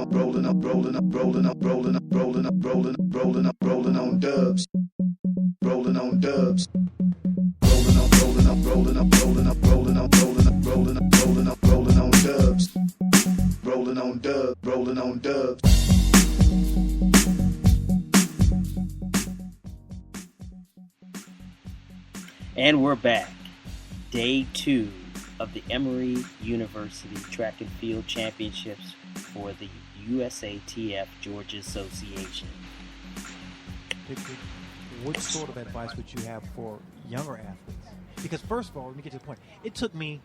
rolling on dubs. Rolling on dubs. Rolling on dubs. Rolling on dubs. And we're back. Day 2 of the Emory University Track and Field Championships for the USATF Georgia Association. What sort of advice would you have for younger athletes? Because first of all, let me get to the point. It took me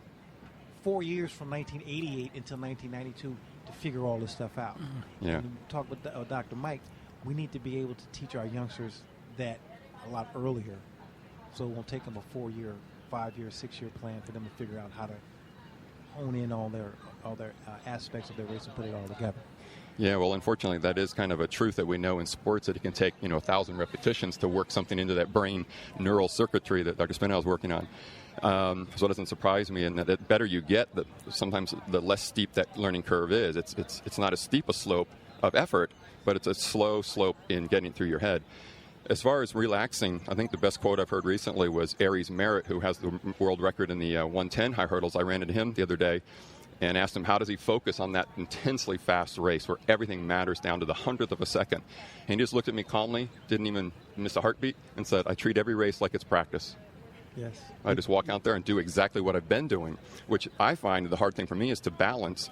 4 years from 1988 until 1992 to figure all this stuff out. Yeah. And we talk with Dr. Mike, we need to be able to teach our youngsters that a lot earlier, so it won't take them a 4-year, 5-year, 6-year plan for them to figure out how to hone in all their aspects of their race and put it all together. Yeah, well, unfortunately, that is kind of a truth that we know in sports, that it can take 1,000 repetitions to work something into that brain neural circuitry that Dr. Spinell is working on. So it doesn't surprise me, and that the better you get, sometimes the less steep that learning curve is. It's not as steep a slope of effort, but it's a slow slope in getting through your head. As far as relaxing, I think the best quote I've heard recently was Aries Merritt, who has the world record in the 110 high hurdles. I ran into him the other day and asked him, how does he focus on that intensely fast race where everything matters down to the 100th of a second? And he just looked at me calmly, didn't even miss a heartbeat, and said, I treat every race like it's practice. Yes. I just walk out there and do exactly what I've been doing, which I find the hard thing for me is to balance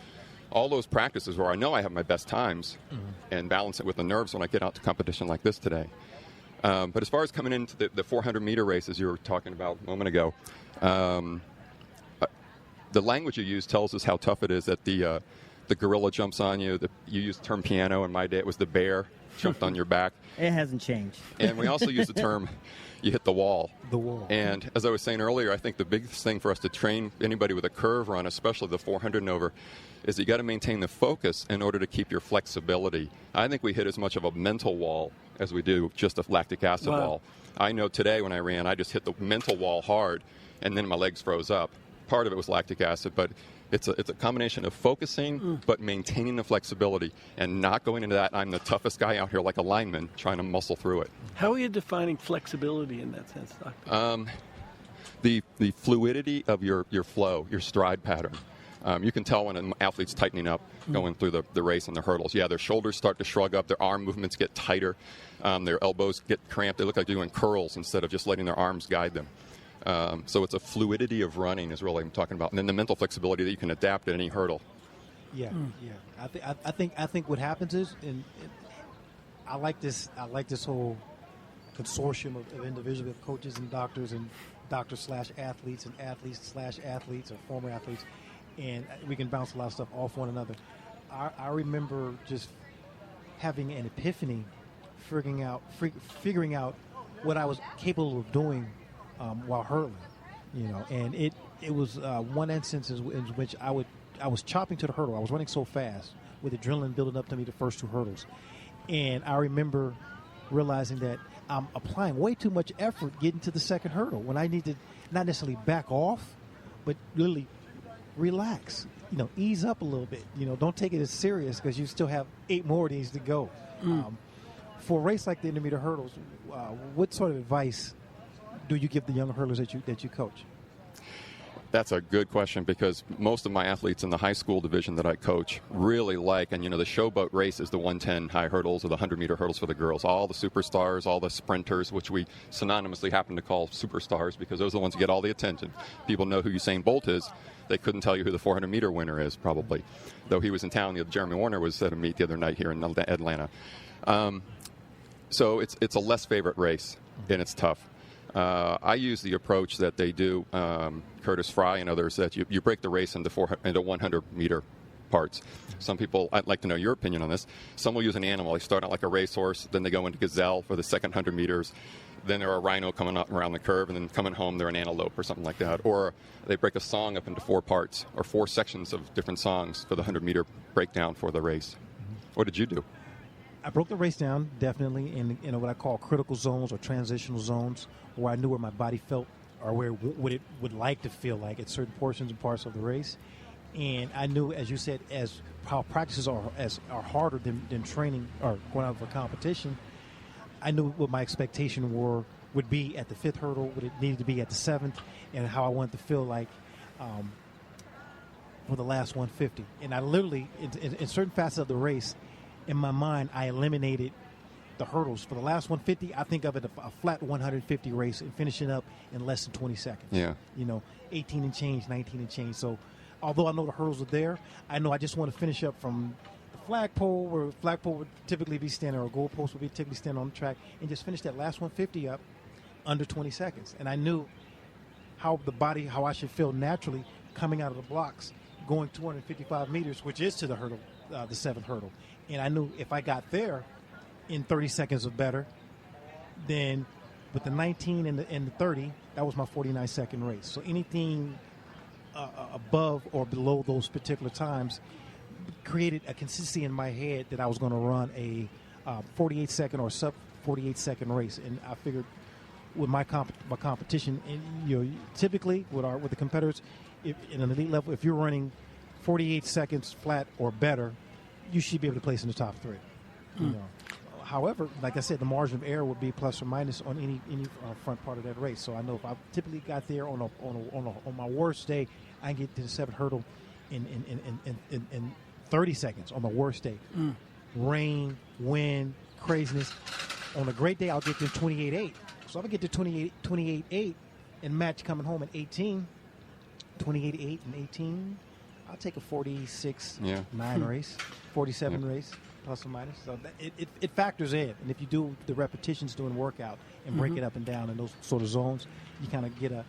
all those practices where I know I have my best times and balance it with the nerves when I get out to competition like this today. But as far as coming into the 400-meter races you were talking about a moment ago, the language you use tells us how tough it is that the gorilla jumps on you. You used the term piano. In my day, it was the bear jumped on your back. It hasn't changed. And we also use the term you hit the wall. The wall. And as I was saying earlier, I think the biggest thing for us to train anybody with a curve run, especially the 400 and over, is you got to maintain the focus in order to keep your flexibility. I think we hit as much of a mental wall as we do just a lactic acid wall. I know today when I ran, I just hit the mental wall hard, and then my legs froze up. Part of it was lactic acid, but it's a combination of focusing but maintaining the flexibility and not going into that I'm the toughest guy out here like a lineman trying to muscle through it. How are you defining flexibility in that sense, Doctor? The fluidity of your flow, your stride pattern. You can tell when an athlete's tightening up going through the race and the hurdles. Yeah, their shoulders start to shrug up, their arm movements get tighter, their elbows get cramped. They look like they're doing curls instead of just letting their arms guide them. So it's a fluidity of running is really what I'm talking about. And then the mental flexibility that you can adapt at any hurdle. Yeah. I think what happens is, and I like this whole consortium of individuals, of coaches and doctors /athletes and athletes/athletes or former athletes, and we can bounce a lot of stuff off one another. I remember just having an epiphany, figuring out what I was capable of doing while hurling, and it was one instance in which I was chopping to the hurdle. I was running so fast with adrenaline building up to me the first 2 hurdles, and I remember realizing that I'm applying way too much effort getting to the second hurdle when I need to not necessarily back off, but really relax, ease up a little bit, don't take it as serious because you still have 8 more of these to go. For a race like the intermediate hurdles, what sort of advice do you give the young hurlers that you coach? That's a good question, because most of my athletes in the high school division that I coach really like, and the showboat race is the 110 high hurdles or the 100-meter hurdles for the girls. All the superstars, all the sprinters, which we synonymously happen to call superstars because those are the ones who get all the attention. People know who Usain Bolt is. They couldn't tell you who the 400-meter winner is, probably. Though he was in town, Jeremy Warner was at a meet the other night here in Atlanta. So it's a less favorite race, and it's tough. I use the approach that they do, Curtis Fry and others, that you break the race into 100-meter parts. Some people, I'd like to know your opinion on this. Some will use an animal. They start out like a racehorse, then they go into gazelle for the second 100 meters. Then they're a rhino coming up around the curve, and then coming home they're an antelope or something like that. Or they break a song up into 4 parts or 4 sections of different songs for the 100-meter breakdown for the race. What did you do? I broke the race down, definitely, in what I call critical zones or transitional zones, where I knew where my body felt or what it would like to feel like at certain portions and parts of the race. And I knew, as you said, as how practices are harder than training or going out for competition, I knew what my expectation would be at the 5th hurdle, what it needed to be at the 7th, and how I wanted to feel like for the last 150. And I literally, in certain facets of the race, in my mind, I eliminated the hurdles. For the last 150, I think of it a flat 150 race and finishing up in less than 20 seconds. Yeah. 18 and change, 19 and change. So although I know the hurdles are there, I know I just want to finish up from the flagpole, where flagpole would typically be standing, or a goalpost would be typically standing on the track, and just finish that last 150 up under 20 seconds. And I knew how I should feel naturally coming out of the blocks, going 255 meters, which is to the hurdle, the 7th hurdle. And I knew if I got there in 30 seconds or better, then with the 19 and the 30, that was my 49-second race. So anything above or below those particular times created a consistency in my head that I was going to run a 48-second or sub 48-second race. And I figured with my competition, and typically with the competitors, in an elite level, if you're running 48 seconds flat or better, you should be able to place in the top 3. However, like I said, the margin of error would be plus or minus on any front part of that race. So I know if I typically got there on my worst day, I can get to the 7th hurdle in 30 seconds on the worst day. Rain, wind, craziness. On a great day, I'll get to 28.8. So if I get to 28.8 and match coming home at 18, 28.8 and 18, I'll take a 46.9 race, 47 race, plus or minus. So it factors in. And if you do the repetitions during workout and break it up and down in those sort of zones, you kind of get a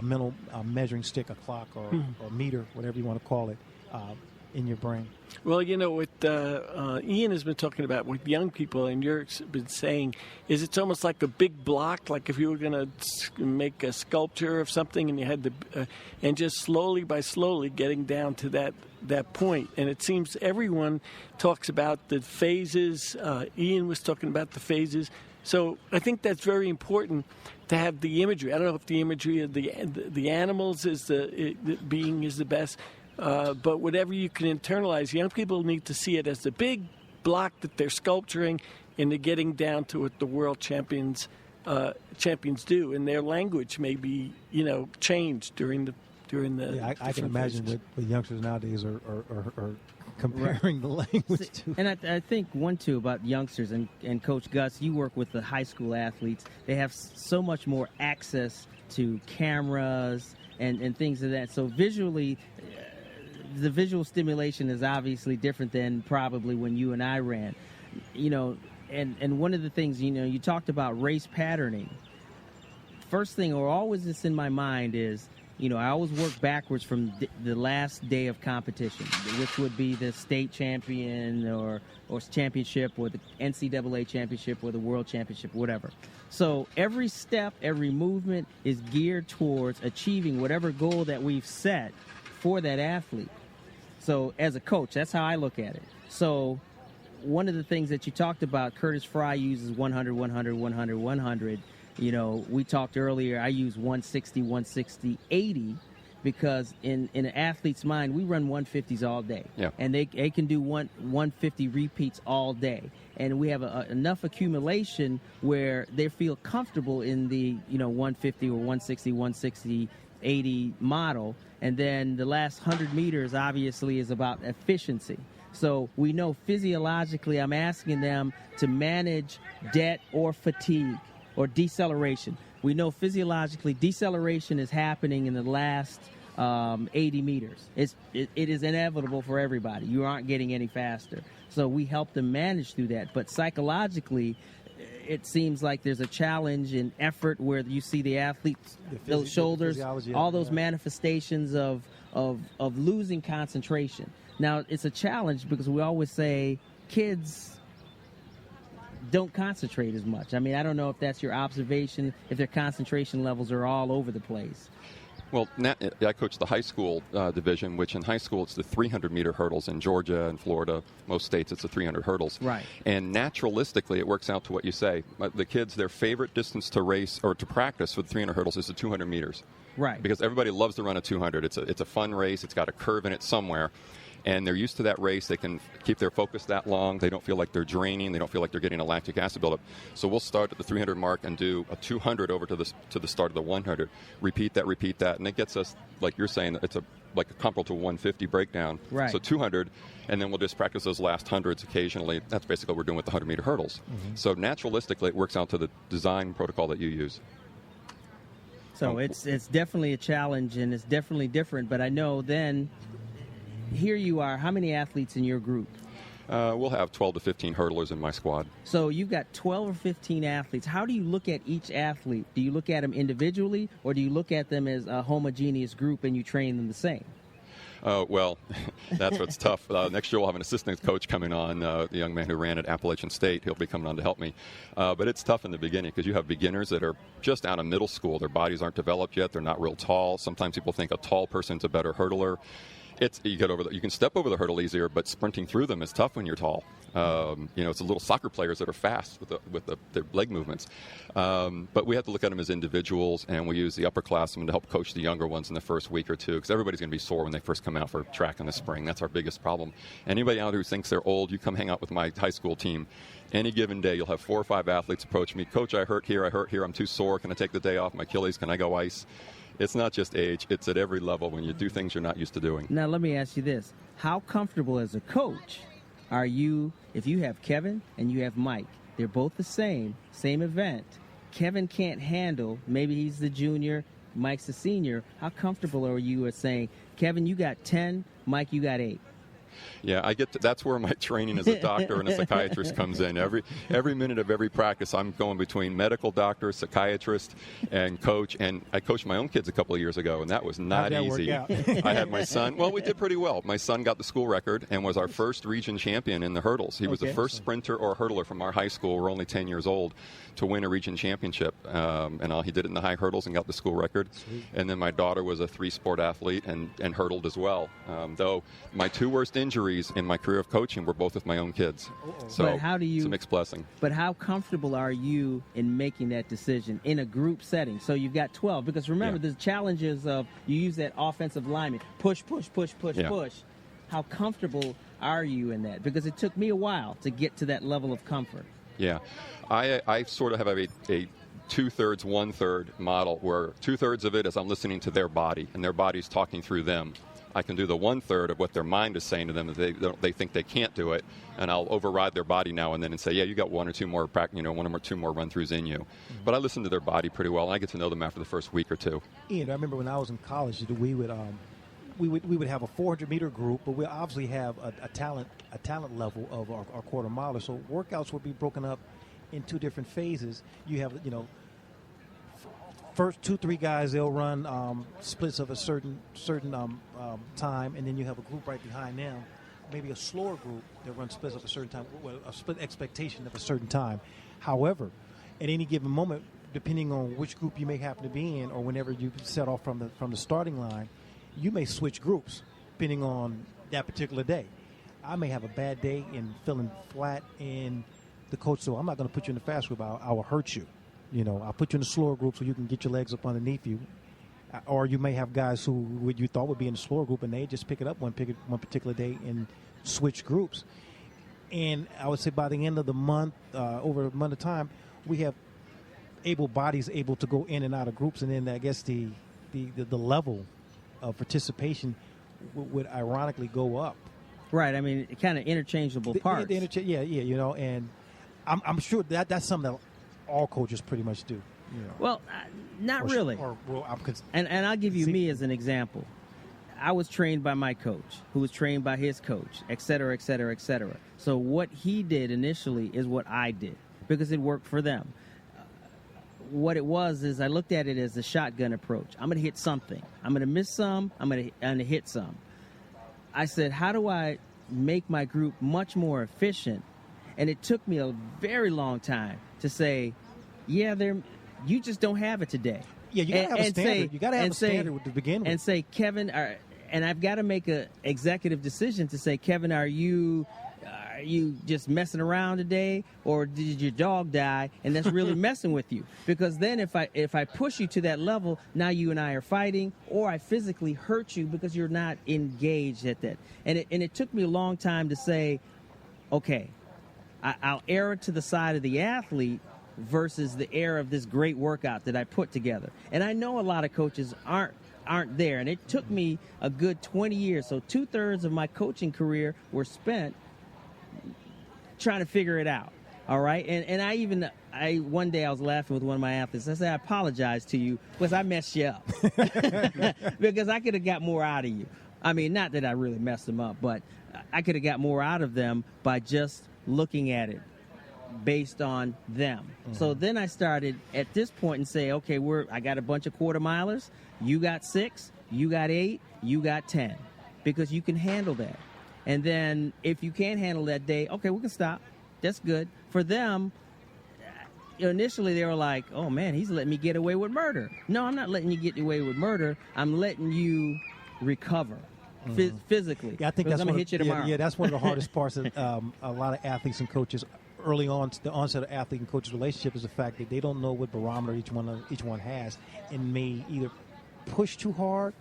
mental measuring stick, a clock, or meter, whatever you want to call it, in your brain. Well, what Ian has been talking about with young people, and you've been saying, is it's almost like a big block, like if you were going to make a sculpture of something and you had to, and just slowly getting down to that point. And it seems everyone talks about the phases. Ian was talking about the phases. So I think that's very important to have the imagery. I don't know if the imagery of the animals is the being is the best. But whatever you can internalize, young people need to see it as the big block that they're sculpturing, and they're getting down to what the world champions do, and their language may be changed during the. Yeah, I can imagine what youngsters nowadays are comparing the language to. And I think one too about youngsters and Coach Gus, you work with the high school athletes. They have so much more access to cameras and things of that. So visually. The visual stimulation is obviously different than probably when you and I ran, and one of the things, you talked about race patterning. First thing, or always it's in my mind is, I always work backwards from the last day of competition, which would be the state champion or championship, or the NCAA championship, or the world championship, whatever. So every step, every movement is geared towards achieving whatever goal that we've set for that athlete. So as a coach, that's how I look at it. So one of the things that you talked about, Curtis Fry uses 100, 100, 100, 100. We talked earlier, I use 160, 160, 80, because in an athlete's mind, we run 150s all day. Yeah. And they can do 150 repeats all day. And we have enough accumulation where they feel comfortable in the 150 or 160, 160, 80 model. And then the last 100 meters obviously is about efficiency. So we know physiologically, I'm asking them to manage debt or fatigue or deceleration. We know physiologically deceleration is happening in the last 80 meters. It is inevitable for everybody. You aren't getting any faster. So we help them manage through that. But psychologically, it seems like there's a challenge in effort where you see the athletes, those shoulders, all those manifestations of losing concentration. Now, it's a challenge because we always say kids don't concentrate as much. I mean, I don't know if that's your observation, if their concentration levels are all over the place. Well, I coach the high school division, which in high school it's the 300-meter hurdles. In Georgia and Florida, most states, it's the 300 hurdles. Right. And naturalistically, it works out to what you say. The kids, their favorite distance to race or to practice for the 300 hurdles is the 200 meters. Right. Because everybody loves to run a 200. It's a fun race. It's got a curve in it somewhere. And they're used to that race. They can keep their focus that long. They don't feel like they're draining. They don't feel like they're getting a lactic acid buildup. So we'll start at the 300 mark and do a 200 over to the start of the 100. Repeat that. And it gets us, like you're saying, it's like a comparable to a 150 breakdown. Right. So 200, and then we'll just practice those last hundreds occasionally. That's basically what we're doing with the 100-meter hurdles. Mm-hmm. So naturalistically, it works out to the design protocol that you use. So it's definitely a challenge, and it's definitely different. But I know then, here you are. How many athletes in your group? We'll have 12 to 15 hurdlers in my squad. So you've got 12 or 15 athletes. How do you look at each athlete? Do you look at them individually, or do you look at them as a homogeneous group and you train them the same? Well, that's what's tough. Next year we'll have an assistant coach coming on, the young man who ran at Appalachian State. He'll be coming on to help me. But it's tough in the beginning because you have beginners that are just out of middle school. Their bodies aren't developed yet. They're not real tall. Sometimes people think a tall person's a better hurdler. You can step over the hurdle easier, but sprinting through them is tough when you're tall. It's the little soccer players that are fast with their leg movements. But we have to look at them as individuals, and we use the upperclassmen to help coach the younger ones in the first week or two, because everybody's going to be sore when they first come out for track in the spring. That's our biggest problem. Anybody out who thinks they're old, you come hang out with my high school team. Any given day, you'll have 4 or 5 athletes approach me. Coach, I hurt here, I'm too sore. Can I take the day off my Achilles? Can I go ice? It's not just age. It's at every level when you do things you're not used to doing. Now, let me ask you this. How comfortable as a coach are you if you have Kevin and you have Mike? They're both the same event. Kevin can't handle, maybe he's the junior, Mike's the senior. How comfortable are you at saying, Kevin, you got 10, Mike, you got 8? Yeah, that's where my training as a doctor and a psychiatrist comes in. Every minute of every practice, I'm going between medical doctor, psychiatrist, and coach. And I coached my own kids a couple of years ago, and that was not easy. I had my son. Well, we did pretty well. My son got the school record and was our first region champion in the hurdles. He was the first sprinter or hurdler from our high school. We're only 10 years old to win a region championship. He did it in the high hurdles and got the school record. Sweet. And then my daughter was a 3-sport athlete and hurdled as well. Though my 2 worst injuries in my career of coaching were both with my own kids. So it's a mixed blessing. But how comfortable are you in making that decision in a group setting? So you've got 12, because remember, the challenges of you use that offensive lineman, push. How comfortable are you in that? Because it took me a while to get to that level of comfort. Yeah. I sort of have a 2/3, 1/3 model where 2/3 of it is I'm listening to their body, and their body's talking through them. I can do the 1/3 of what their mind is saying to them that they think they can't do it, and I'll override their body now and then and say, yeah, you got 1 or 2 more one or 2 more run-throughs in you. Mm-hmm. But I listen to their body pretty well, and I get to know them after the first week or 2. Ian, I remember when I was in college, we would have a 400-meter group, but we obviously have a talent level of our quarter miler. So workouts would be broken up in 2 different phases. You have first 2-3 guys, they'll run splits of a certain time, and then you have a group right behind them, maybe a slower group that runs splits of a certain time, a split expectation of a certain time. However, at any given moment, depending on which group you may happen to be in, or whenever you set off from the starting line, you may switch groups depending on that particular day. I may have a bad day and feeling flat, and the coach said, I'm not going to put you in the fast group. I will hurt you. I'll put you in the slower group so you can get your legs up underneath you. Or you may have guys who you thought would be in the slower group, and they just pick it up one particular day and switch groups. And I would say by the end of the month, over a month of time, we have bodies able to go in and out of groups, and then I guess the level of participation would ironically go up. Right. I mean, kind of interchangeable parts. And I'm sure that's something that all coaches pretty much do. Well, not really. And I'll give you me as an example. I was trained by my coach, who was trained by his coach, et cetera, et cetera, et cetera. So what he did initially is what I did, because it worked for them. What it was is I looked at it as a shotgun approach. I'm going to hit something. I'm going to miss some. I'm going to hit some. I said, how do I make my group much more efficient? And it took me a very long time to say, you just don't have it today. Yeah, you got to have a standard. You got to have a standard to begin with. And say, Kevin, and I've got to make an executive decision to say, Kevin, are you you just messing around today, or did your dog die? And that's really messing with you. Because then if I push you to that level, now you and I are fighting, or I physically hurt you because you're not engaged at that. And it took me a long time to say, okay, I'll err to the side of the athlete versus the error of this great workout that I put together. And I know a lot of coaches aren't there. And it took me a good 20 years. So 2/3 of my coaching career were spent trying to figure it out. All right. And one day I was laughing with one of my athletes. I said, I apologize to you because I messed you up because I could have got more out of you. I mean, not that I really messed them up, but I could have got more out of them by just looking at it based on them. So then I started at this point and say, okay, I got a bunch of quarter milers. You got 6, you got 8, you got 10, because you can handle that. And then if you can't handle that day, okay, we can stop. That's good. For them, initially they were like, oh man, he's letting me get away with murder. No, I'm not letting you get away with murder. I'm letting you recover physically. Yeah, I think I'm going to hit you tomorrow. Yeah, that's one of the hardest parts of a lot of athletes and coaches early on. The onset of athlete and coach's relationship is the fact that they don't know what barometer each one has, and may either push too hard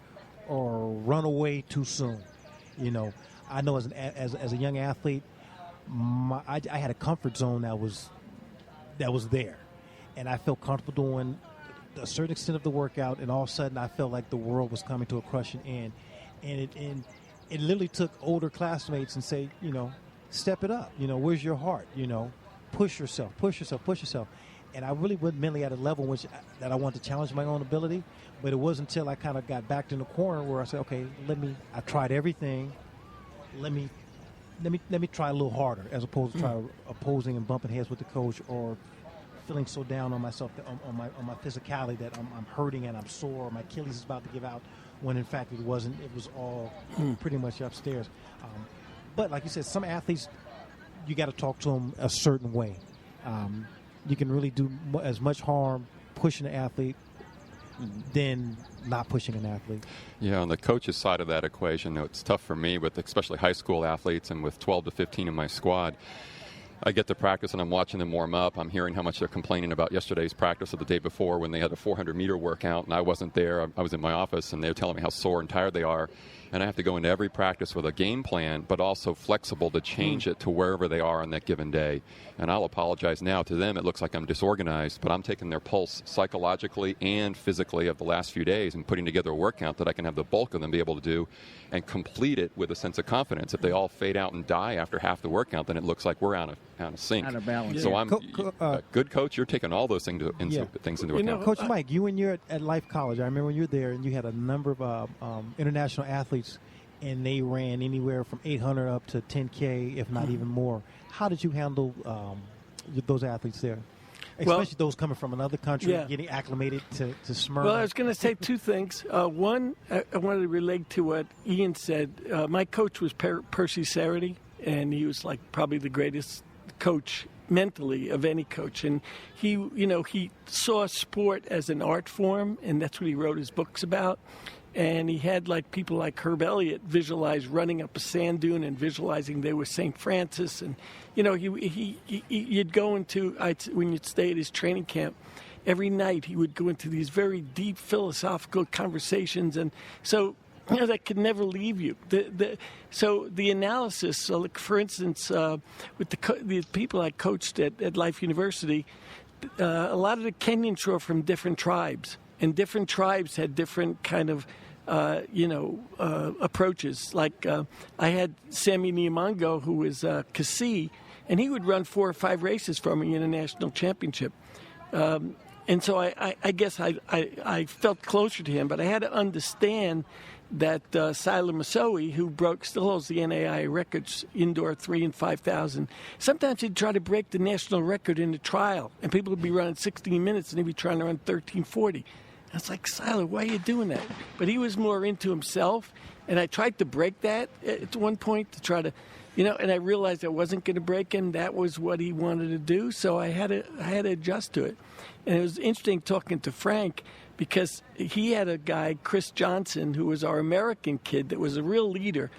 or run away too soon. You know, I know as a young athlete, I had a comfort zone that was there, and I felt comfortable doing a certain extent of the workout, and all of a sudden I felt like the world was coming to a crushing end, and it literally took older classmates and say, you know, step it up. You know, where's your heart? You know, push yourself. And I really wasn't mentally at a level that I wanted to challenge my own ability. But it wasn't until I kind of got backed in the corner where I said, okay, I tried everything. Let me try a little harder, as opposed to try opposing and bumping heads with the coach, or feeling so down on myself, on my physicality, that I'm hurting and I'm sore, my Achilles is about to give out, when in fact it wasn't. It was all pretty much upstairs. But like you said, some athletes, you got to talk to them a certain way. You can really do as much harm pushing an athlete than not pushing an athlete. Yeah, on the coach's side of that equation, it's tough for me with especially high school athletes, and with 12 to 15 in my squad. I get to practice and I'm watching them warm up. I'm hearing how much they're complaining about yesterday's practice or the day before when they had a 400-meter workout, and I wasn't there. I was in my office, and they were telling me how sore and tired they are. And I have to go into every practice with a game plan, but also flexible to change it to wherever they are on that given day. And I'll apologize now to them. It looks like I'm disorganized, but I'm taking their pulse psychologically and physically of the last few days and putting together a workout that I can have the bulk of them be able to do and complete it with a sense of confidence. If they all fade out and die after half the workout, then it looks like we're out of sync. Out of balance. So I'm a good coach. You're taking all those things into account. Coach Mike, you when you're at Life College, I remember when you were there and you had a number of international athletes, and they ran anywhere from 800 up to 10K, if not even more. How did you handle those athletes there? Especially those coming from another country, getting acclimated to Smyrna. Well, I was going to say two things. One, I wanted to relate to what Ian said. My coach was Percy Cerity, and he was like probably the greatest coach mentally of any coach. And he saw sport as an art form, and that's what he wrote his books about. And he had people like Herb Elliott visualize running up a sand dune and visualizing they were St. Francis. And, you'd go into, when you'd stay at his training camp, every night he would go into these very deep philosophical conversations. And so, that could never leave you. So the analysis, for instance, with the people I coached at Life University, a lot of the Kenyans were from different tribes. And different tribes had different kind of, approaches. Like I had Sammy Niamango, who was Kassi, and he would run 4 or 5 races for me in a national championship. And so I guess I felt closer to him, but I had to understand that Sila Masoe, who still holds the NAIA records, indoor 3 and 5,000, sometimes he'd try to break the national record in the trial, and people would be running 16 minutes, and he'd be trying to run 13:40. I was like, Sila, why are you doing that? But he was more into himself, and I tried to break that at one point to try to, and I realized I wasn't going to break him. That was what he wanted to do, so I had to adjust to it. And it was interesting talking to Frank, because he had a guy, Chris Johnson, who was our American kid that was a real leader,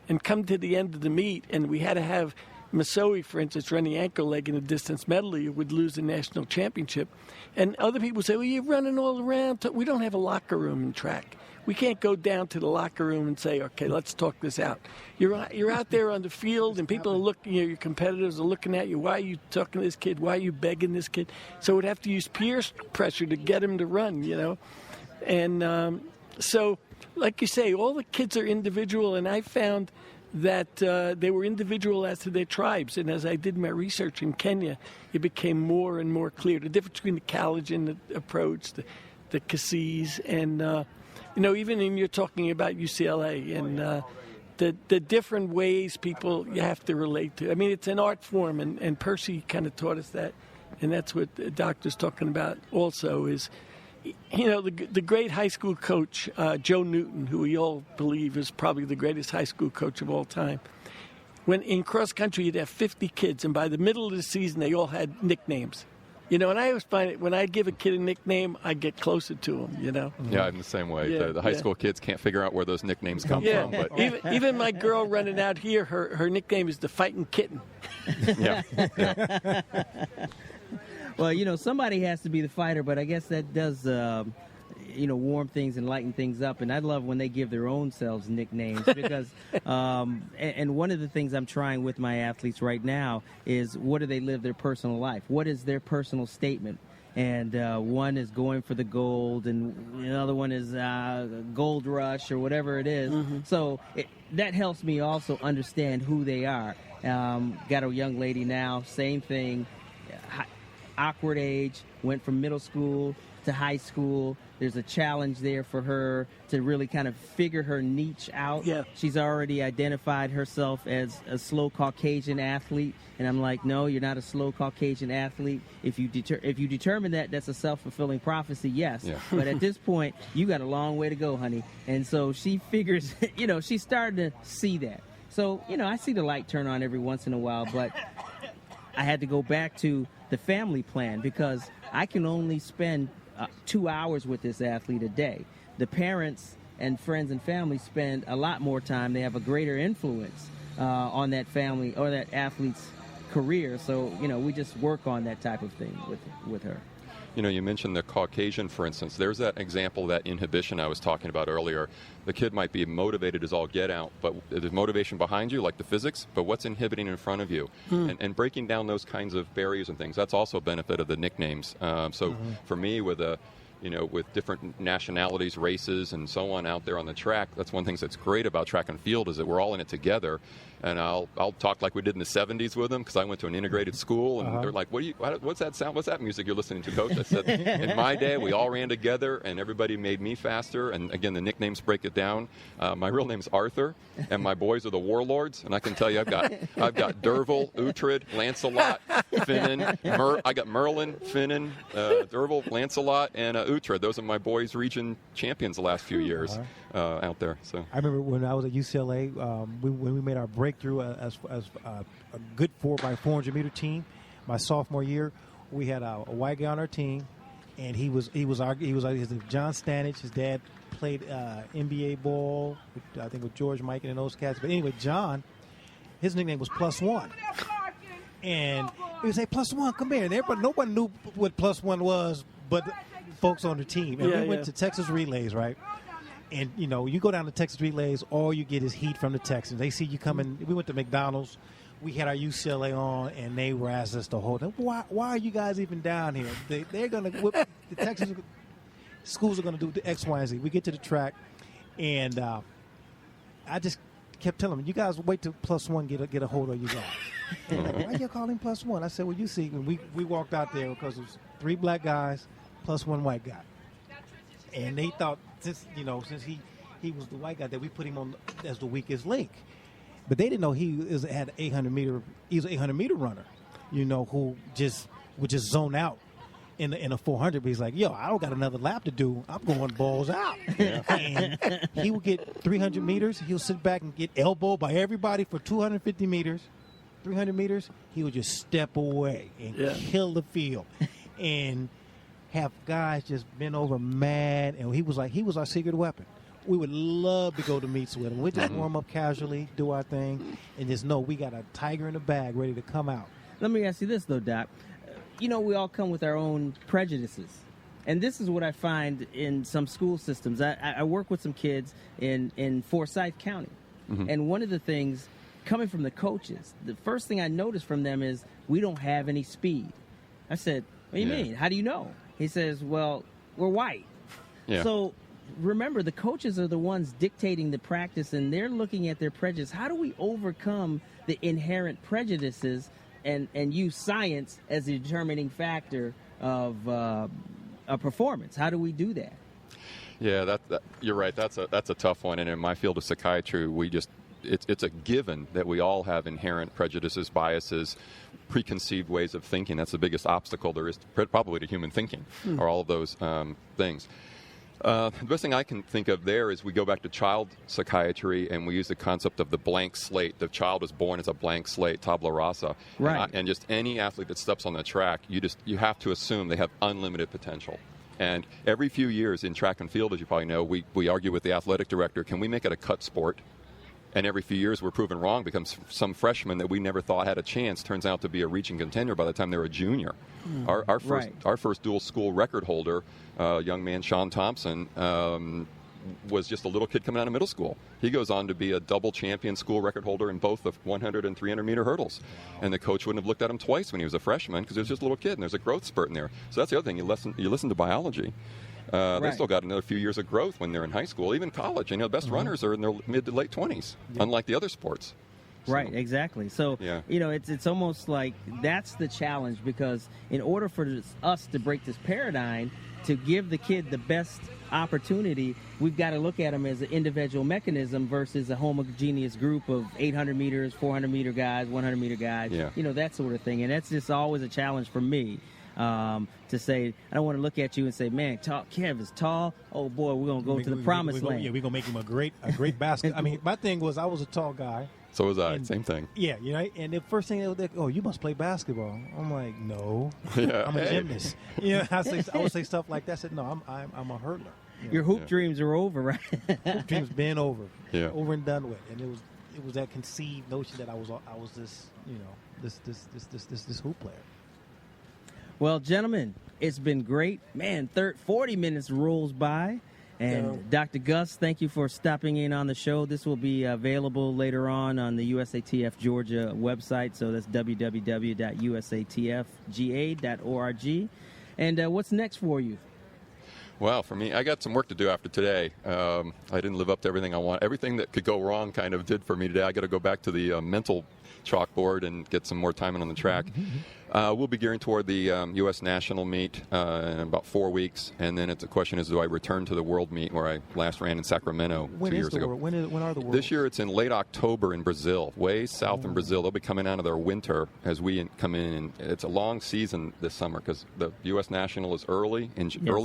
and come to the end of the meet, and we had to have Masoe, for instance, running ankle leg in a distance medley would lose the national championship. And other people say, well, you're running all around. We don't have a locker room in track. We can't go down to the locker room and say, okay, let's talk this out. You're out there on the field, and people are looking, your competitors are looking at you. Why are you talking to this kid? Why are you begging this kid? So we'd have to use peer pressure to get him to run, And so, like you say, all the kids are individual, and I found that they were individual as to their tribes. And as I did my research in Kenya, it became more and more clear. The difference between the Kalenjin approach, the Kassis, and, even in you're talking about UCLA and the different ways you have to relate to. I mean, it's an art form, and Percy kind of taught us that. And that's what the doctor's talking about also is, the great high school coach, Joe Newton, who we all believe is probably the greatest high school coach of all time. When in cross country, you'd have 50 kids, and by the middle of the season, they all had nicknames. And I always find it, when I give a kid a nickname, I get closer to him, Yeah, I'm the same way. Yeah, the high school kids can't figure out where those nicknames come from. But even my girl running out here, her nickname is the Fighting Kitten. Yeah. Well, somebody has to be the fighter, but I guess that does, warm things and lighten things up. And I love when they give their own selves nicknames because, and one of the things I'm trying with my athletes right now is what do they live their personal life? What is their personal statement? And one is going for the gold, and another one is gold rush or whatever it is. Mm-hmm. So that helps me also understand who they are. Got a young lady now, same thing. Awkward age, went from middle school to high school. There's a challenge there for her to really kind of figure her niche out. Yeah. She's already identified herself as a slow Caucasian athlete, and I'm like, no, you're not a slow Caucasian athlete. If you determine that, that's a self-fulfilling prophecy, yes. Yeah. But at this point, you got a long way to go, honey. And so she figures, she's starting to see that. So, I see the light turn on every once in a while, but I had to go back to the family plan because I can only spend 2 hours with this athlete a day. The parents and friends and family spend a lot more time. They have a greater influence on that family or that athlete's career. So, we just work on that type of thing with her. You mentioned the Caucasian, for instance. There's that example, that inhibition I was talking about earlier. The kid might be motivated as all get out, but there's motivation behind you, like the physics, but what's inhibiting in front of you? And breaking down those kinds of barriers and things, that's also a benefit of the nicknames. For me, with different nationalities, races, and so on out there on the track, that's one thing that's great about track and field is that we're all in it together. And I'll talk like we did in the 70s with them because I went to an integrated school, and they're like, what's that sound? What's that music you're listening to, Coach? I said, in my day, we all ran together, and everybody made me faster. And again, the nicknames break it down. My real name's Arthur, and my boys are the Warlords. And I can tell you, I've got Derval, Uhtred, Lancelot, Finan. I got Merlin, Finan, Derval, Lancelot, and Uhtred. Those are my boys' region champions the last few years out there. So I remember when I was at UCLA, when we made our breakthrough as a good 4x400 meter team. My sophomore year, we had a white guy on our team, and he was John Stanich. His dad played NBA ball, I think with George Mikan and those cats. But anyway, John, his nickname was +1. And he would say, +1, come here. And nobody knew what +1 was but the folks on the team. And we went to Texas Relays, right? And, you go down to Texas Relays, all you get is heat from the Texans. They see you coming. We went to McDonald's. We had our UCLA on, and they were asking us to hold them. Why are you guys even down here? They're going to whip the Texas schools are going to do the X, Y, and Z. We get to the track, and I just kept telling them, you guys wait till +1 get a hold of you guys. And like, why you call him +1? I said, well, you see, when we walked out there because it was 3 black guys +1 white guy. And they thought, since he was the white guy, that we put him on as the weakest link. But they didn't know he had 800 meter. He was an 800 meter runner, who would just zone out in a 400. But he's like, I don't got another lap to do. I'm going balls out. Yeah. And he would get 300 meters. He'll sit back and get elbowed by everybody for 250 meters. 300 meters, he would just step away and kill the field. And have guys just bent over mad, and he was our secret weapon. we would love to go to meets with them. We just warm up casually, do our thing, and just know we got a tiger in the bag ready to come out. Let me ask you this, though, Doc. You know, we all come with our own prejudices. And this is what I find in some school systems. I work with some kids in Forsyth County. And one of the things, coming from the coaches, the first thing I noticed from them is we don't have any speed. I said, what do you mean? How do you know? He says, well, we're white. Yeah. So remember, the coaches are the ones dictating the practice, and they're looking at their prejudice. How do we overcome the inherent prejudices and use science as a determining factor of a performance? How do we do that? Yeah, you're right. That's a tough one. And in my field of psychiatry, it's a given that we all have inherent prejudices, biases, preconceived ways of thinking. That's the biggest obstacle there is probably to human thinking, are all of those things. The best thing I can think of there is we go back to child psychiatry and we use the concept of the blank slate. The child is born as a blank slate, tabula rasa. Right. And just any athlete that steps on the track, you have to assume they have unlimited potential. And every few years in track and field, as you probably know, we argue with the athletic director, can we make it a cut sport? And every few years we're proven wrong, becomes some freshman that we never thought had a chance turns out to be a reaching contender by the time they're a junior. Our first dual school record holder, young man Sean Thompson, was just a little kid coming out of middle school. He goes on to be a double champion school record holder in both the 100 and 300 meter hurdles. Wow. And the coach wouldn't have looked at him twice when he was a freshman because he was just a little kid and there's a growth spurt in there. So that's the other thing. You listen to biology. They still got another few years of growth when they're in high school, even college. You know, the best runners are in their mid to late 20s, unlike the other sports. So, right, exactly. So, you know, it's almost like that's the challenge, because in order for us to break this paradigm, to give the kid the best opportunity, we've got to look at them as an individual mechanism versus a homogeneous group of 800 meters, 400 meter guys, 100 meter guys, you know, that sort of thing. And that's just always a challenge for me. To say, I don't want to look at you and say, man, Kev is tall. Oh boy, we're gonna go to the promised land. Yeah, we're gonna make him a great basket. I mean, my thing was I was a tall guy. So was I. Same thing. Yeah, you know. And the first thing they were like, oh, you must play basketball. I'm like, no, I'm a gymnast. Yeah, I would say stuff like that. I said, no, I'm a hurtler. You know? Your hoop dreams are over, right? Hoop dreams been over, over and done with. And it was that conceived notion that I was this, you know, this hoop player. Well, gentlemen, it's been great. Man, 40 minutes rolls by. And Dr. Gus, thank you for stopping in on the show. This will be available later on the USATF Georgia website. So that's www.usatfga.org. And what's next for you? Well, for me, I got some work to do after today. I didn't live up to everything I want. Everything that could go wrong kind of did for me today. I got to go back to the mental chalkboard and get some more time in on the track. We'll be gearing toward the U.S. National meet in about 4 weeks, and then the question is, do I return to the World meet where I last ran in Sacramento 2 years ago? When are the Worlds? This year it's in late October in Brazil, way south in Brazil. They'll be coming out of their winter as we come in, and it's a long season this summer because the U.S. National is early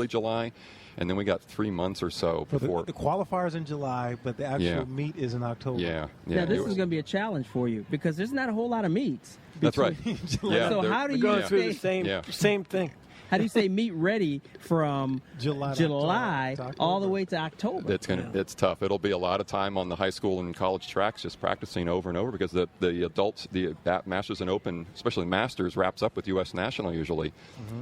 July. And then we got 3 months or so before. The qualifiers in July, but the actual meet is in October. Yeah. Now, this is going to be a challenge for you because there's not a whole lot of meets. That's right. So how do you go through the same thing? How do you say meet ready from July all the way to October? It's tough. It'll be a lot of time on the high school and college tracks just practicing over and over because the adults, the Masters and Open, especially Masters, wraps up with U.S. National usually.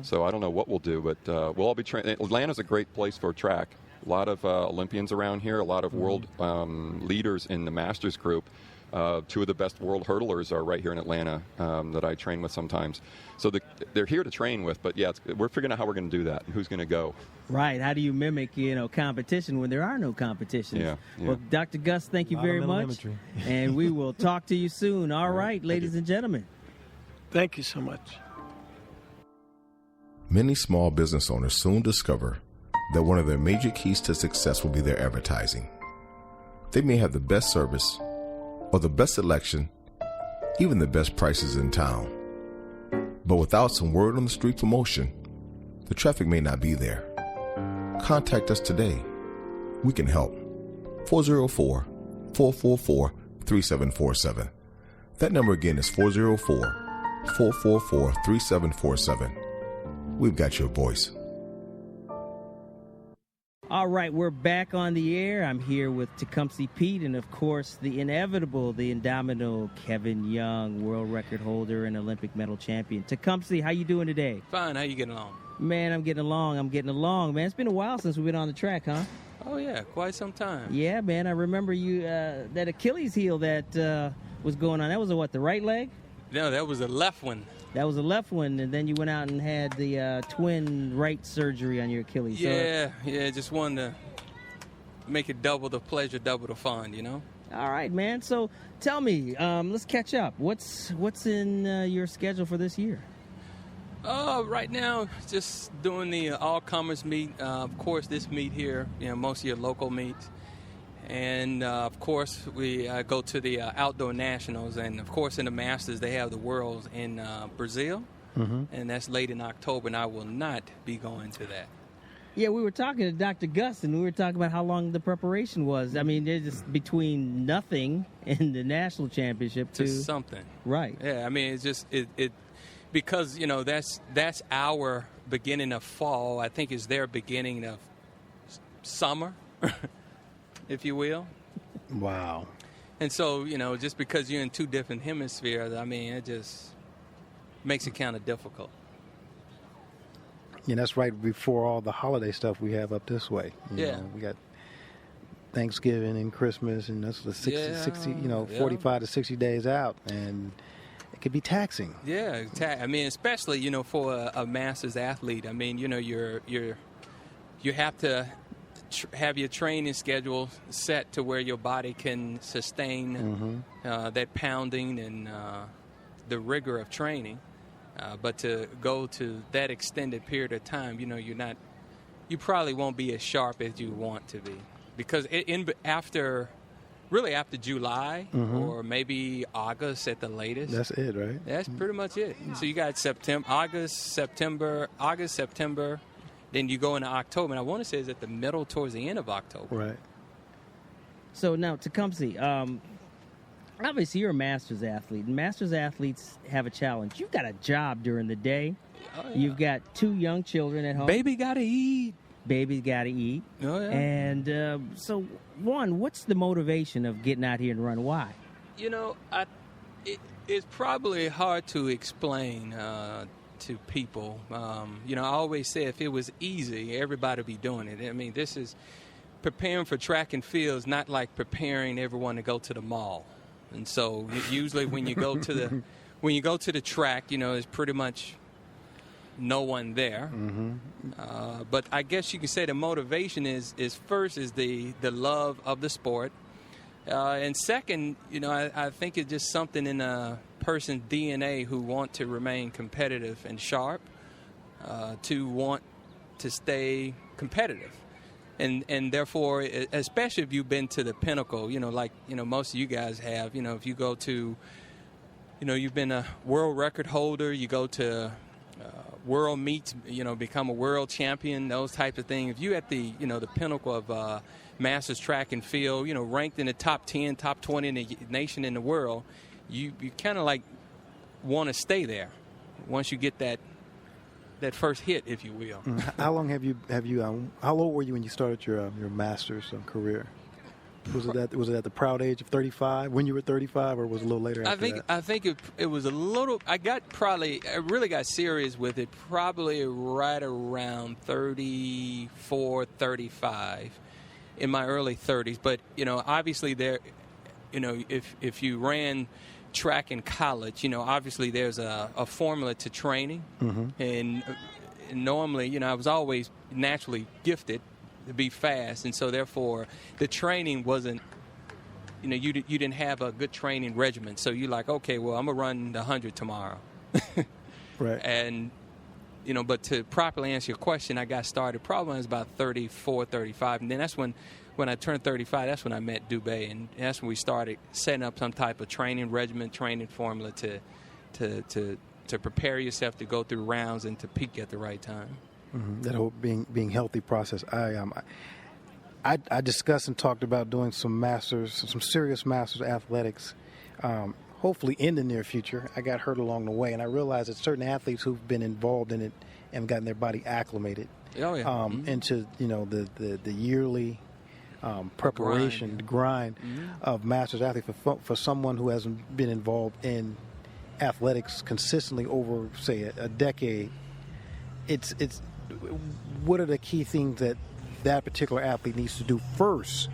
So I don't know what we'll do, but we'll all be training. Atlanta's a great place for track. A lot of Olympians around here, a lot of world leaders in the Masters group. 2 of the best world hurdlers are right here in Atlanta that I train with sometimes. So they're here to train with, but we're figuring out how we're going to do that and who's going to go. Right. How do you mimic, competition when there are no competitions? Yeah. Well, Dr. Gus, thank you very much. And we will talk to you soon. All right, ladies and gentlemen. Thank you so much. Many small business owners soon discover that one of their major keys to success will be their advertising. They may have the best service or the best selection, even the best prices in town. But without some word on the street promotion, the traffic may not be there. Contact us today. We can help. 404-444-3747. That number again is 404-444-3747. We've got your voice. All right, we're back on the air. I'm here with Tecumseh Pete and, of course, the inevitable, the indomitable Kevin Young, world record holder and Olympic medal champion. Tecumseh, how you doing today? Fine. How you getting along? Man, I'm getting along, man. It's been a while since we've been on the track, huh? Oh, yeah, quite some time. Yeah, man, I remember you, that Achilles heel that was going on. That was the right leg? No, that was the left one. That was the left one, and then you went out and had the twin right surgery on your Achilles. Yeah, just wanted to make it double the pleasure, double the fun, you know? All right, man. So tell me, let's catch up. What's in your schedule for this year? Right now, just doing the all-comers meet. Of course, this meet here, most of your local meets. And, of course, we go to the outdoor nationals. And, of course, in the Masters, they have the Worlds in Brazil. And that's late in October, and I will not be going to that. Yeah, we were talking to Dr. Gus, and we were talking about how long the preparation was. I mean, they're just between nothing and the national championship to something. Right. Yeah, I mean, it's just it because, that's our beginning of fall. I think it's their beginning of summer. If you will. Wow. And so, just because you're in two different hemispheres, I mean, it just makes it kind of difficult. Yeah, that's right before all the holiday stuff we have up this way. You know, we got Thanksgiving and Christmas, and that's the 60 45 to 60 days out, and it could be taxing. Yeah, I mean, especially, for a Masters athlete. I mean, you have to have your training schedule set to where your body can sustain that pounding and the rigor of training. But to go to that extended period of time, you probably won't be as sharp as you want to be. Because after July or maybe August at the latest. That's it, right? That's pretty much it. So you got August, September. Then you go into October, and I want to say it's at the middle towards the end of October. Right. So now, Tecumseh, obviously you're a Masters athlete. Masters athletes have a challenge. You've got a job during the day. Oh, yeah. You've got 2 young children at home. Baby got to eat. Baby's got to eat. Oh, yeah. And so, one, what's the motivation of getting out here and run? Why? It's probably hard to explain to people. I always say if it was easy, everybody would be doing it. I mean, this is preparing for track and field is not like preparing everyone to go to the mall. And so usually when you go to the track, there's pretty much no one there. But I guess you can say the motivation is first is the love of the sport. And second, I think it's just something in a person's DNA who want to remain competitive and sharp, to want to stay competitive. And therefore, especially if you've been to the pinnacle, most of you guys have, if you go to, you've been a world record holder, you go to world meets, become a world champion, those types of things. If you at the, the pinnacle of Masters track and field, ranked in the top 10, top 20 in the nation in the world, you kind of like want to stay there once you get that first hit, if you will. How long have you how old were you when you started your Masters career? Was it at the proud age of 35 when you were 35, or was it a little later after that? I think it was a little. I really got serious with it probably right around 34, 35, in my early 30s. But obviously there, if you ran track in college, obviously there's a formula to training, and normally, I was always naturally gifted to be fast, and so therefore the training wasn't, you didn't have a good training regimen. So you're like, okay, well, I'm gonna run the 100 tomorrow, right? And but to properly answer your question, I got started probably when I was about 34, 35, and then that's when I turned 35. That's when I met Dubé, and that's when we started setting up some type of training regimen, training formula to prepare yourself to go through rounds and to peak at the right time. That whole being healthy process. I discussed and talked about doing some serious Masters athletics, hopefully in the near future. I got hurt along the way, and I realized that certain athletes who've been involved in it and gotten their body acclimated into the yearly preparation, the grind of masters athlete. For someone who hasn't been involved in athletics consistently over, say, a decade, it's what are the key things that particular athlete needs to do first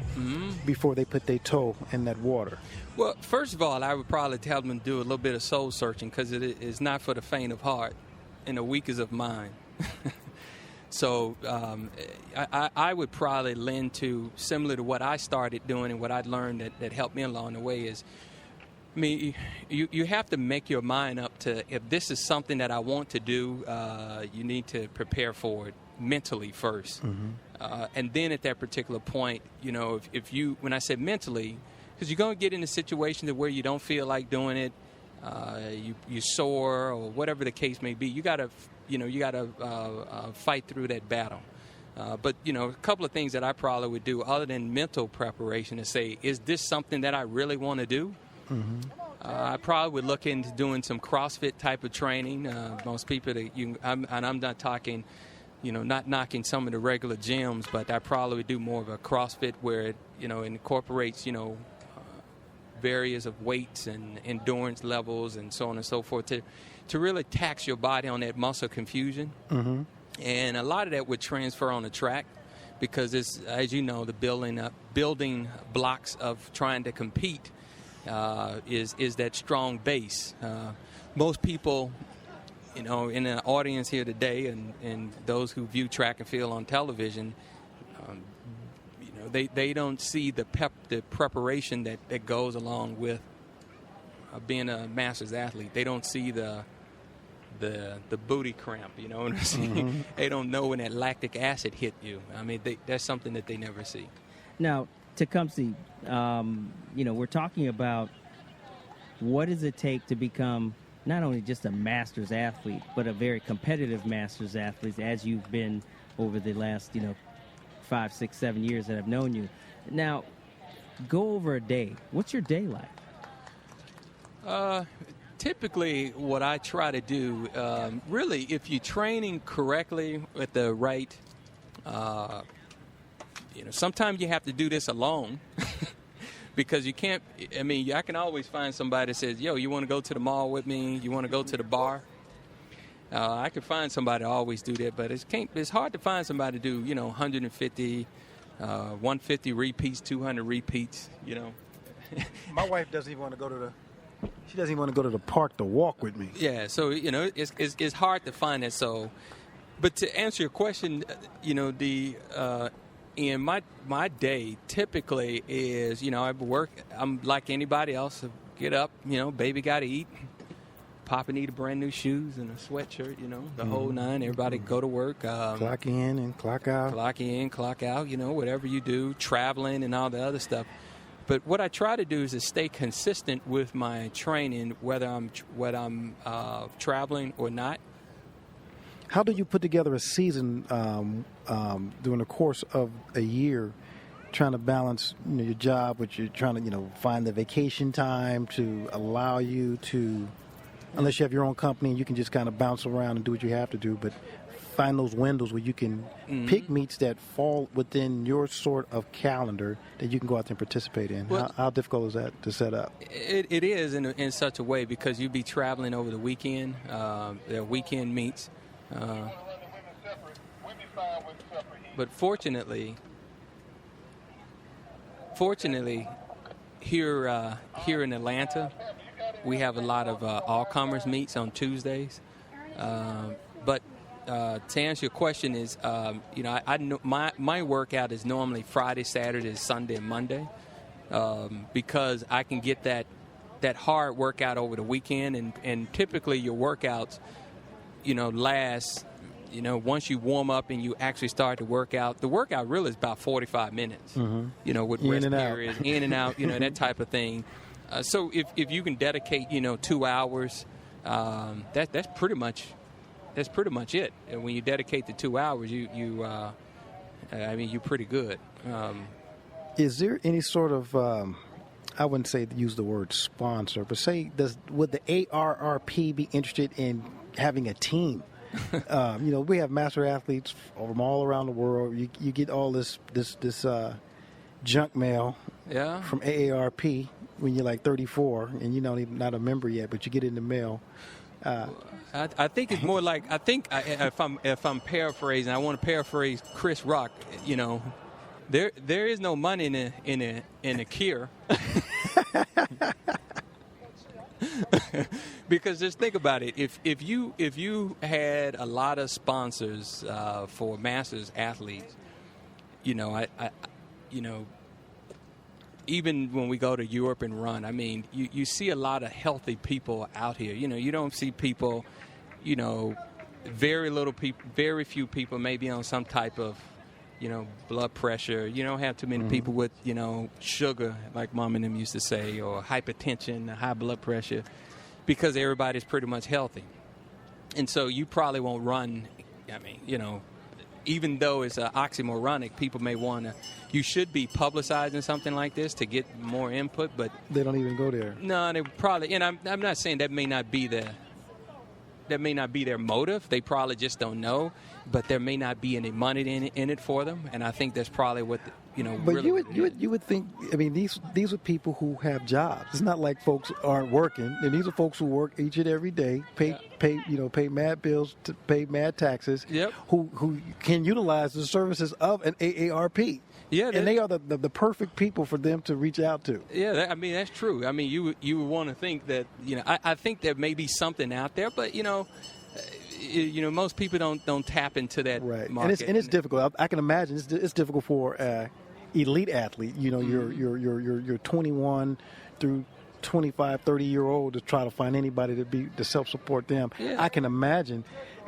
before they put their toe in that water? Well, first of all, I would probably tell them to do a little bit of soul searching, because it is not for the faint of heart and the weakest of mind. So I would probably lend to, similar to what I started doing and what I'd learned that helped me along the way, is, you have to make your mind up to, if this is something that I want to do, you need to prepare for it mentally first. And then at that particular point, if you, when I said mentally, because you're going to get into situations where you don't feel like doing it, you sore or whatever the case may be. You got to fight through that battle. But a couple of things that I probably would do other than mental preparation is say, is this something that I really want to do? I probably would look into doing some CrossFit type of training. Most people and I'm not talking, not knocking some of the regular gyms, but I probably would do more of a CrossFit where it, incorporates, various of weights and endurance levels and so on and so forth to really tax your body on that muscle confusion. And a lot of that would transfer on the track, because it's, as you know, the building blocks of trying to compete is that strong base. Most people, in the audience here today and those who view track and field on television, they don't see the preparation that goes along with being a masters athlete. They don't see the booty cramp, They don't know when that lactic acid hit you. That's something that they never see. Now, Tecumseh, we're talking about what does it take to become not only just a masters athlete, but a very competitive masters athlete, as you've been over the last, 5, 6, 7 years that I've known you. Now, go over a day. What's your day like? Typically, what I try to do, really, if you're training correctly with the right, sometimes you have to do this alone because you can't. I can always find somebody that says, "Yo, you want to go to the mall with me? You want to go to the bar?" I could find somebody to always do that, but it's hard to find somebody to do, 150, 150 repeats, 200 repeats, My wife doesn't even want to go to the park to walk with me. Yeah, so, it's hard to find that. So, but to answer your question, in my day typically is, I work, I'm like anybody else, get up, baby got to eat. Papa need a brand new shoes and a sweatshirt, the whole nine. Everybody go to work. Clock in and clock out. Clock in, clock out, whatever you do, traveling and all the other stuff. But what I try to do is to stay consistent with my training, whether I'm traveling or not. How do you put together a season during the course of a year, trying to balance your job, which you're trying to find the vacation time to allow you to, unless you have your own company, you can just kind of bounce around and do what you have to do, but find those windows where you can pick meets that fall within your sort of calendar that you can go out there and participate in. Well, how difficult is that to set up? It is in such a way, because you'd be traveling over the weekend. There are weekend meets. But fortunately, here in Atlanta, we have a lot of all-comers meets on Tuesdays. But to answer your question is, I know my workout is normally Friday, Saturday, Sunday, and Monday, because I can get that hard workout over the weekend, and typically your workouts, last, once you warm up and you actually start to work out, the workout really is about 45 minutes, with rest periods, in and out, that type of thing. So if you can dedicate, 2 hours, that's pretty much it. And when you dedicate the 2 hours, you're pretty good. Is there any sort of I wouldn't say use the word sponsor, but would the ARRP be interested in having a team? We have master athletes from all around the world. You get all this junk mail from AARP when you're like 34 and you're not a member yet, but you get it in the mail. I think it's more like, if I'm paraphrasing, I want to paraphrase Chris Rock. There is no money in a cure. Because just think about it. If you had a lot of sponsors for masters athletes, even when we go to Europe and run, I mean, you see a lot of healthy people out here. You don't see people, very few people maybe on some type of, blood pressure. You don't have too many people with, sugar, like Mom and them used to say, or hypertension, high blood pressure, because everybody's pretty much healthy. And so you probably won't run, even though it's oxymoronic, people may want to. You should be publicizing something like this to get more input, but they don't even go there. No, they probably. And I'm not saying that may not be their motive. They probably just don't know, but there may not be any money in it for them. And I think that's probably what But really you would think. I mean, these are people who have jobs. It's not like folks aren't working. And these are folks who work each and every day, pay mad bills, pay mad taxes. Yep. Who can utilize the services of an AARP. Yeah, and they are the perfect people for them to reach out to. Yeah, that's true. I mean, you would want to think that I think there may be something out there, but most people don't tap into that market. And it's difficult. I can imagine it's difficult for elite athlete. You're 21 through 25, 30-year-old to try to find anybody to self-support them. Yeah. I can imagine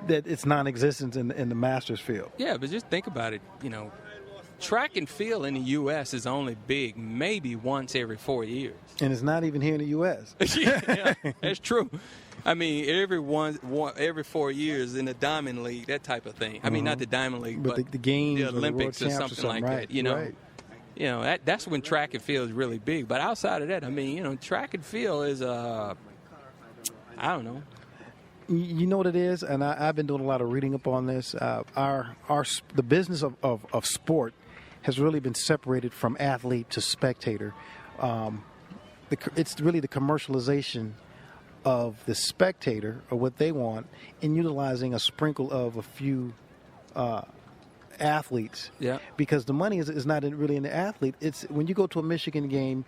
that it's non-existent in the masters field. Yeah, but just think about it. Track and field in the U.S. is only big maybe once every 4 years. And it's not even here in the U.S. Yeah, that's true. I mean, every 4 years in the Diamond League, that type of thing. I mean, not the Diamond League, but the games, the Olympics or something like right, that. Right. That's when track and field is really big. But outside of that, I mean, track and field is, I don't know. You know what it is, and I've been doing a lot of reading up on this. The business of sport has really been separated from athlete to spectator. It's really the commercialization of the spectator or what they want, and utilizing a sprinkle of a few athletes. Yeah. Because the money is not really in the athlete. It's when you go to a Michigan game,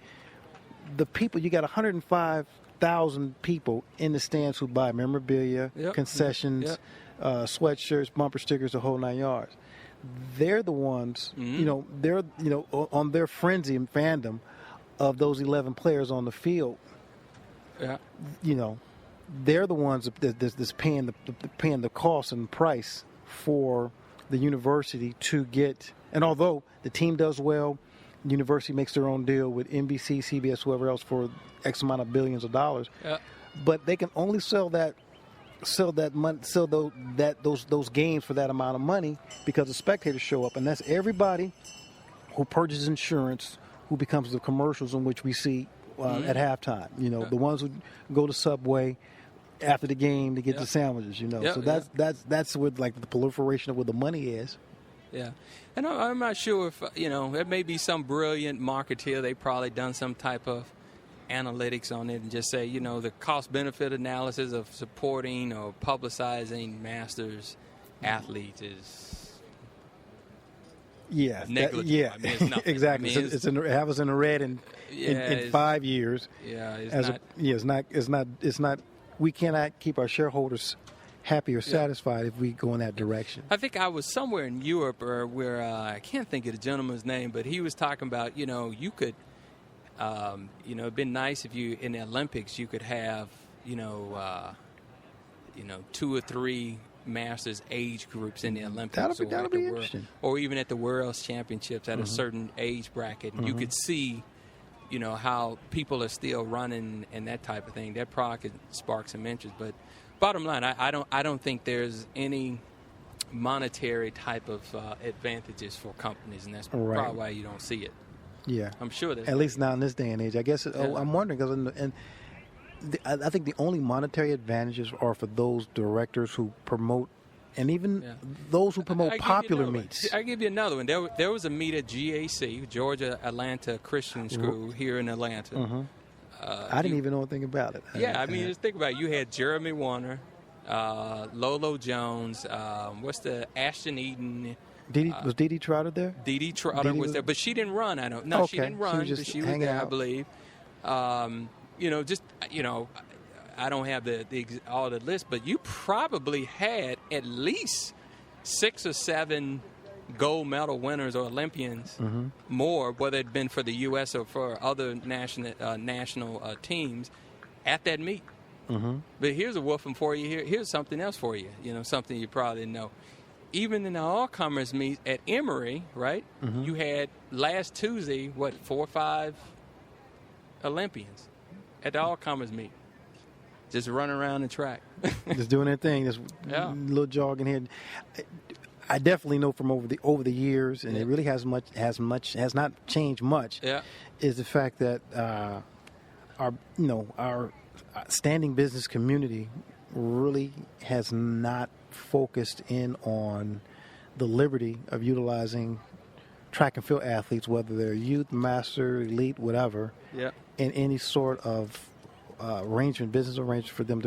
the people, you got 105,000 people in the stands who buy memorabilia, concessions, sweatshirts, bumper stickers, the whole 9 yards. They're the ones, they're on their frenzy and fandom of those 11 players on the field. Yeah. They're the ones that's paying the cost and price for the university to get. And although the team does well, the university makes their own deal with NBC, CBS, whoever else for X amount of billions of dollars. Yeah. But they can only sell those games for that amount of money because the spectators show up, and that's everybody who purchases insurance, who becomes the commercials in which we see at halftime. The ones who go to Subway after the game to get the sandwiches. So that's where like the proliferation of where the money is. Yeah, and I'm not sure if there may be some brilliant marketeer. They probably done some type of analytics on it and just say, the cost-benefit analysis of supporting or publicizing masters athletes is negligible. I mean, it's nothing. Exactly. I mean, have us in the red in 5 years. Yeah, it's not. We cannot keep our shareholders happy or satisfied if we go in that direction. I think I was somewhere in Europe where I can't think of the gentleman's name, but he was talking about you could. It'd been nice if you in the Olympics you could have 2 or 3 masters age groups in the Olympics, that'll be interesting. Or even at the World Championships at a certain age bracket, and you could see, how people are still running and that type of thing. That probably could spark some interest. But bottom line, I don't think there's any monetary type of advantages for companies, and that's probably why you don't see it. Yeah, I'm sure there's at least now in this day and age. I guess I'm wondering because I think the only monetary advantages are for those directors who promote, and even those who promote popular meets. I give you another one. There was a meet at GAC, Georgia Atlanta Christian School here in Atlanta. Mm-hmm. I didn't even know anything about it. Yeah, I mean, just think about it. You had Jeremy Warner, Lolo Jones, what's the Ashton Eden. Was Dee Dee Trotter there? Dee Dee Trotter was there, but she didn't run. I don't. No, okay. She didn't run, but she was there, out. I believe. I don't have all the list, but you probably had at least 6 or 7 gold medal winners or Olympians more, whether it had been for the U.S. or for other national teams at that meet. Mm-hmm. But here's a wolfing for you. Here's something else for you. Something you probably didn't know. Even in the all-comers meet at Emory, right? Mm-hmm. You had last Tuesday, 4 or 5 Olympians at the all-comers meet. Just running around the track. Just doing their thing, just little jogging here. I definitely know from over the years, and it really has not changed much. Yeah. Is the fact that our standing business community really has not focused in on the liberty of utilizing track and field athletes, whether they're youth, master, elite, whatever, in any sort of business arrangement for them